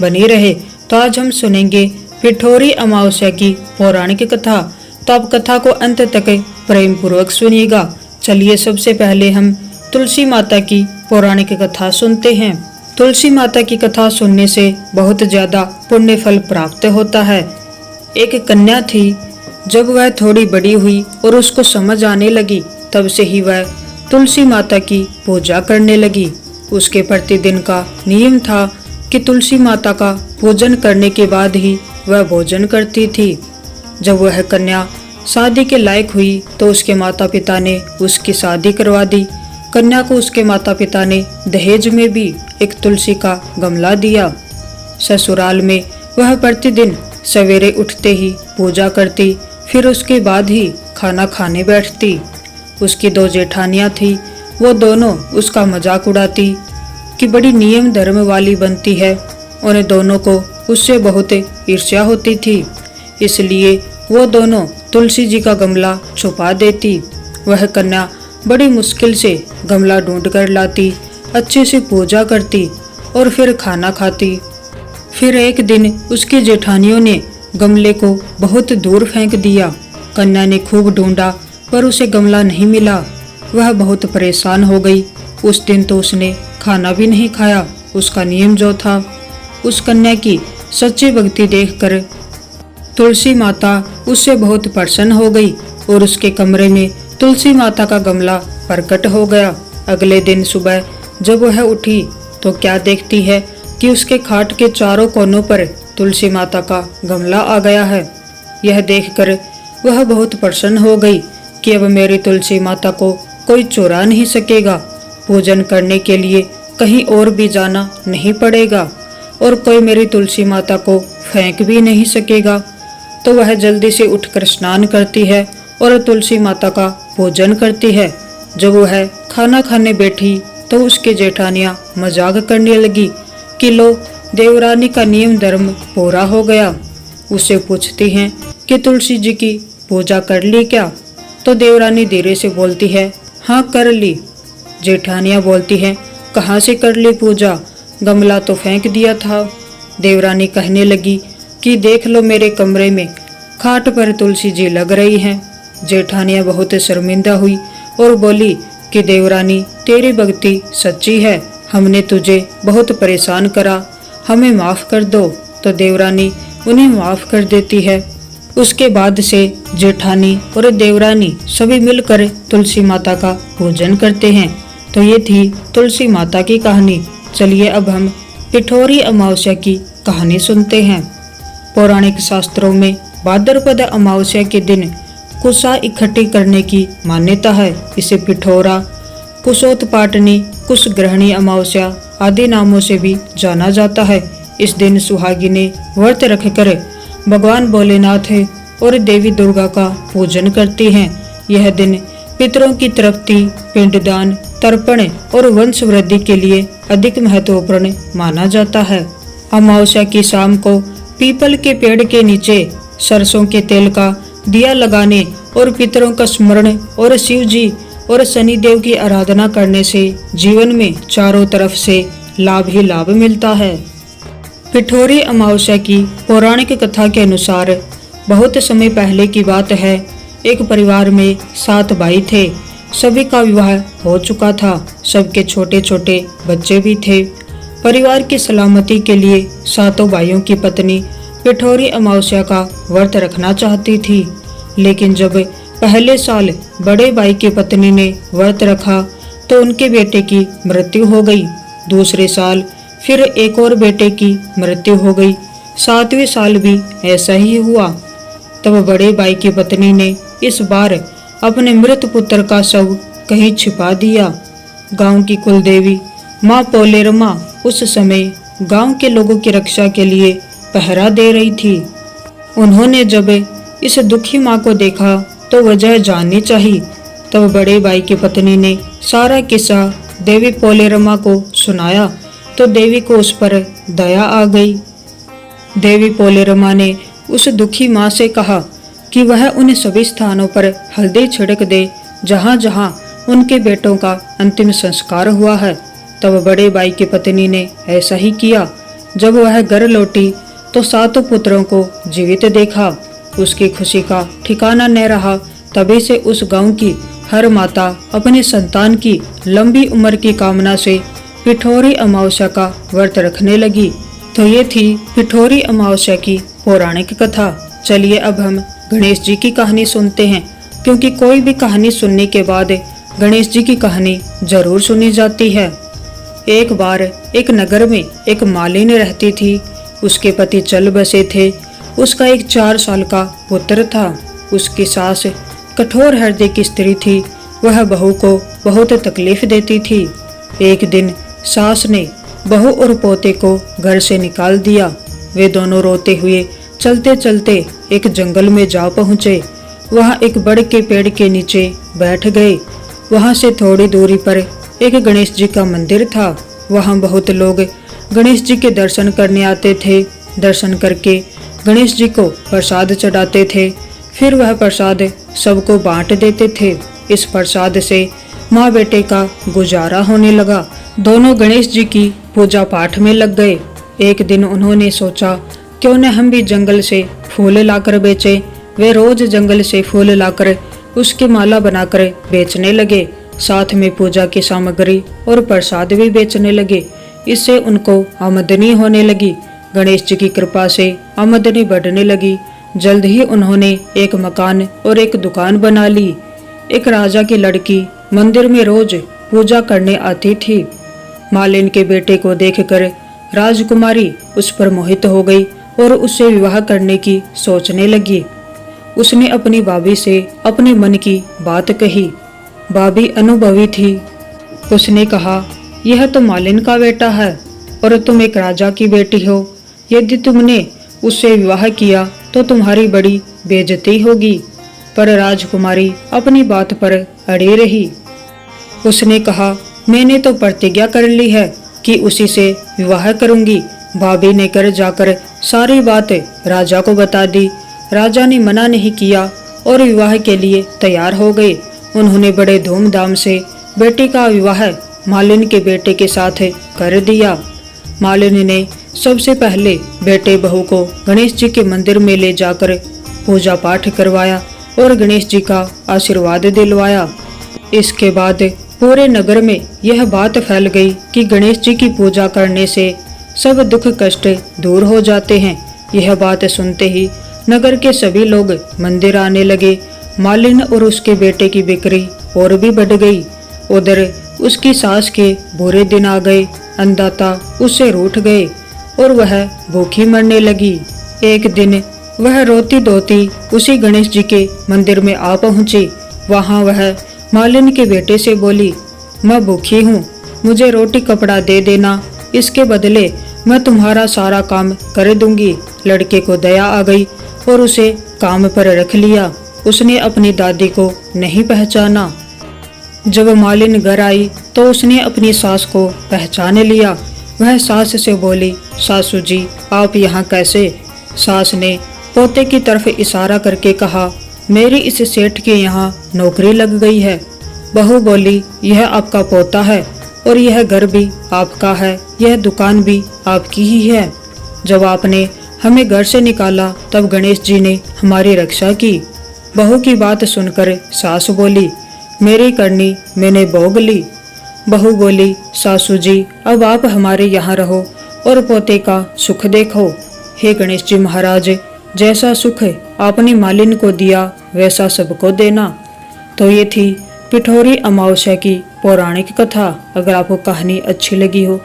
बनी रहे। तो आज हम सुनेंगे पिठोरी अमावस्या की पौराणिक कथा। तो आप कथा को अंत तक प्रेम पूर्वक सुनिएगा। चलिए सबसे पहले हम तुलसी माता की पौराणिक कथा सुनते हैं। तुलसी माता की कथा सुनने से बहुत ज्यादा पुण्य फल प्राप्त होता है। एक कन्या थी। जब वह थोड़ी बड़ी हुई और उसको समझ आने लगी, तब से ही वह तुलसी माता की पूजा करने लगी। उसके प्रतिदिन का नियम था कि तुलसी माता का पूजन करने के बाद ही वह भोजन करती थी। जब वह कन्या शादी के लायक हुई तो उसके माता पिता ने उसकी शादी करवा दी। कन्या को उसके माता पिता ने दहेज में भी एक तुलसी का गमला दिया। ससुराल में वह प्रतिदिन सवेरे उठते ही पूजा करती, फिर उसके बाद ही खाना खाने बैठती। उसकी 2 जेठानियां थी, वो दोनों उसका मजाक उड़ाती कि बड़ी नियम धर्म वाली बनती है। उन्हें दोनों को उससे बहुत ईर्ष्या होती थी, इसलिए वो दोनों तुलसी जी का गमला छुपा देती। वह कन्या बड़ी मुश्किल से गमला ढूंढ कर लाती, अच्छे से पूजा करती और फिर खाना खाती। फिर एक दिन उसकी जेठानियों ने गमले को बहुत दूर फेंक दिया। कन्या ने खूब ढूंढा पर उसे गमला नहीं मिला। वह बहुत परेशान हो गई। उस दिन तो उसने खाना भी नहीं खाया। उसका नियम जो था, उस कन्या की सच्ची भक्ति देखकर तुलसी माता उससे बहुत प्रसन्न हो गई और उसके कमरे में तुलसी माता का गमला प्रकट हो गया। अगले दिन सुबह जब वह उठी तो क्या देखती है कि उसके खाट के चारों कोनों पर तुलसी माता का गमला आ गया है। यह देखकर वह बहुत प्रसन्न हो गई कि अब मेरी तुलसी माता को कोई चुरा नहीं सकेगा। पूजन करने के लिए कहीं और भी जाना नहीं पड़ेगा और कोई मेरी तुलसी माता को फेंक भी नहीं सकेगा। तो वह जल्दी से उठकर स्नान करती है और तुलसी माता का पूजन करती है। जब वह खाना खाने बैठी तो उसकी जेठानियां मजाक करने लगी कि लो, देवरानी का नियम धर्म पूरा हो गया। उससे पूछती हैं कि तुलसी जी की पूजा कर ली क्या? तो देवरानी धीरे से बोलती है, हाँ कर ली। जेठानियां बोलती हैं, कहाँ से कर ली पूजा? गमला तो फेंक दिया था। देवरानी कहने लगी कि देख लो, मेरे कमरे में खाट पर तुलसी जी लग रही हैं। जेठानियां बहुत शर्मिंदा हुई और बोली कि देवरानी, तेरी भक्ति सच्ची है, हमने तुझे बहुत परेशान करा, हमें माफ कर दो। तो देवरानी उन्हें माफ कर देती है। उसके बाद से जेठानी और देवरानी सभी मिलकर तुलसी माता का पूजन करते हैं। तो ये थी तुलसी माता की कहानी। चलिए अब हम पिठोरी अमावस्या की कहानी सुनते हैं। पौराणिक शास्त्रों में भाद्रपद अमावस्या के दिन कुशा इकट्ठी करने की मान्यता है। इसे पिठोरा, कुशोत्पाटनी, कुशग्रहणी अमावस्या आदि नामों से भी जाना जाता है। इस दिन सुहागिनें व्रत रखकर भगवान भोलेनाथ और देवी दुर्गा का पूजन करती हैं। यह दिन पितरों की तृप्ति, पिंडदान, तर्पण और वंश वृद्धि के लिए अधिक महत्वपूर्ण माना जाता है। अमावस्या की शाम को पीपल के पेड़ के नीचे सरसों के तेल का दिया लगाने और पितरों का स्मरण और शिव जी और शनिदेव की आराधना करने से जीवन में चारों तरफ से लाभ ही लाभ मिलता है। पिठोरी अमावस्या की पौराणिक कथा के अनुसार बहुत समय पहले की बात है। एक परिवार में 7 भाई थे। सभी का विवाह हो चुका था। सबके छोटे छोटे बच्चे भी थे। परिवार की सलामती के लिए 7 भाइयों की पत्नी पिठोरी अमावस्या का व्रत रखना चाहती थी। लेकिन जब पहले साल बड़े भाई की पत्नी ने व्रत रखा तो उनके बेटे की मृत्यु हो गई। दूसरे साल फिर एक और बेटे की मृत्यु हो गई। 7वें साल भी ऐसा ही हुआ। तब बड़े भाई की पत्नी ने इस बार अपने मृत पुत्र का शव कहीं छिपा दिया। गांव की कुलदेवी माँ पोलेरमा उस समय गांव के लोगों की रक्षा के लिए पहरा दे रही थी। उन्होंने जब इस दुखी माँ को देखा तो वजह जाननी चाहिए। तब बड़े भाई की पत्नी ने सारा किस्सा देवी पोलेरमा को सुनाया तो देवी को उस पर दया आ गई। देवी पोलेरमा ने उस दुखी माँ से कहा कि वह उन सभी स्थानों पर हल्दी छिड़क दे जहाँ जहाँ उनके बेटों का अंतिम संस्कार हुआ है। तब बड़े भाई की पत्नी ने ऐसा ही किया। जब वह घर लौटी तो 7 पुत्रों को जीवित देखा। उसकी खुशी का ठिकाना न रहा। तभी से उस गांव की हर माता अपनी संतान की लंबी उम्र की कामना से पिठोरी अमावस्या का व्रत रखने लगी। तो ये थी पिठोरी अमावस्या की पौराणिक कथा। चलिए अब हम गणेश जी की कहानी सुनते हैं, क्योंकि कोई भी कहानी सुनने के बाद गणेश जी की कहानी जरूर सुनी जाती है। एक बार एक नगर में एक मालिनी रहती थी। उसके पति चल बसे थे। उसका एक 4 साल का पुत्र था। उसकी सास कठोर हृदय की स्त्री थी। वह बहू को बहुत तकलीफ देती थी। एक दिन सास ने बहू और पोते को घर से निकाल दिया। वे दोनों रोते हुए चलते चलते एक जंगल में जा पहुँचे। वहाँ एक बड़ के पेड़ के नीचे बैठ गए। वहाँ से थोड़ी दूरी पर एक गणेश जी का मंदिर था। वहाँ बहुत लोग गणेश जी के दर्शन करने आते थे। दर्शन करके गणेश जी को प्रसाद चढ़ाते थे। फिर वह प्रसाद सबको बांट देते थे। इस प्रसाद से माँ बेटे का गुजारा होने लगा। दोनों गणेश जी की पूजा पाठ में लग गए। एक दिन उन्होंने सोचा, क्यों न हम भी जंगल से फूल लाकर बेचें। वे रोज जंगल से फूल लाकर उसकी माला बनाकर बेचने लगे। साथ में पूजा की सामग्री और प्रसाद भी बेचने लगे। इससे उनको आमदनी होने लगी। गणेश जी की कृपा से आमदनी बढ़ने लगी। जल्द ही उन्होंने एक मकान और एक दुकान बना ली। एक राजा की लड़की मंदिर में रोज पूजा करने आती थी। मालिन के बेटे को देखकर राजकुमारी उस पर मोहित हो गई और उससे विवाह करने की सोचने लगी। उसने अपनी भाभी से अपने मन की बात कही। भाभी अनुभवी थी। उसने कहा, यह तो मालिन का बेटा है और तुम एक राजा की बेटी हो। यदि तुमने उससे विवाह किया तो तुम्हारी बड़ी बेइज्जती होगी। पर राजकुमारी अपनी बात पर अड़ी रही। उसने कहा, मैंने तो प्रतिज्ञा कर ली है कि उसी से विवाह करूंगी। भाभी ने घर जाकर सारी बात राजा को बता दी। राजा ने मना नहीं किया और विवाह के लिए तैयार हो गए। उन्होंने बड़े धूमधाम से बेटी का विवाह मालिन के बेटे के साथ कर दिया। मालिन ने सबसे पहले बेटे बहू को गणेश जी के मंदिर में ले जाकर पूजा पाठ करवाया और गणेश जी का आशीर्वाद दिलवाया। इसके बाद पूरे नगर में यह बात फैल गई कि गणेश जी की पूजा करने से सब दुख कष्ट दूर हो जाते हैं। यह बात सुनते ही नगर के सभी लोग मंदिर आने लगे। मालिन और उसके बेटे की बिक्री और भी बढ़ गई। उधर उसकी सास के बुरे दिन आ गए। अन्नदाता उससे रूठ गए और वह भूखी मरने लगी। एक दिन वह रोती धोती उसी गणेश जी के मंदिर में आ पहुंची। वहां वह मालिन के बेटे से बोली, मैं भूखी हूँ, मुझे रोटी कपड़ा दे देना, इसके बदले मैं तुम्हारा सारा काम कर दूंगी। लड़के को दया आ गई और उसे काम पर रख लिया। उसने अपनी दादी को नहीं पहचाना। जब मालिन घर आई तो उसने अपनी सास को पहचान लिया। वह सास से बोली, सासू जी आप यहाँ कैसे? सास ने पोते की तरफ इशारा करके कहा, मेरी इस सेठ के यहाँ नौकरी लग गई है। बहू बोली, यह आपका पोता है और यह घर भी आपका है, यह दुकान भी आपकी ही है। जब आपने हमें घर से निकाला तब गणेश जी ने हमारी रक्षा की। बहू की बात सुनकर सास बोली, मेरी करनी मैंने भोग ली। बहू बोली, सासू जी अब आप हमारे यहाँ रहो और पोते का सुख देखो। हे गणेश जी महाराज, जैसा सुख आपने मालिन को दिया वैसा सबको देना। तो ये थी पिठोरी अमावस्या की पौराणिक कथा। अगर आपको कहानी अच्छी लगी हो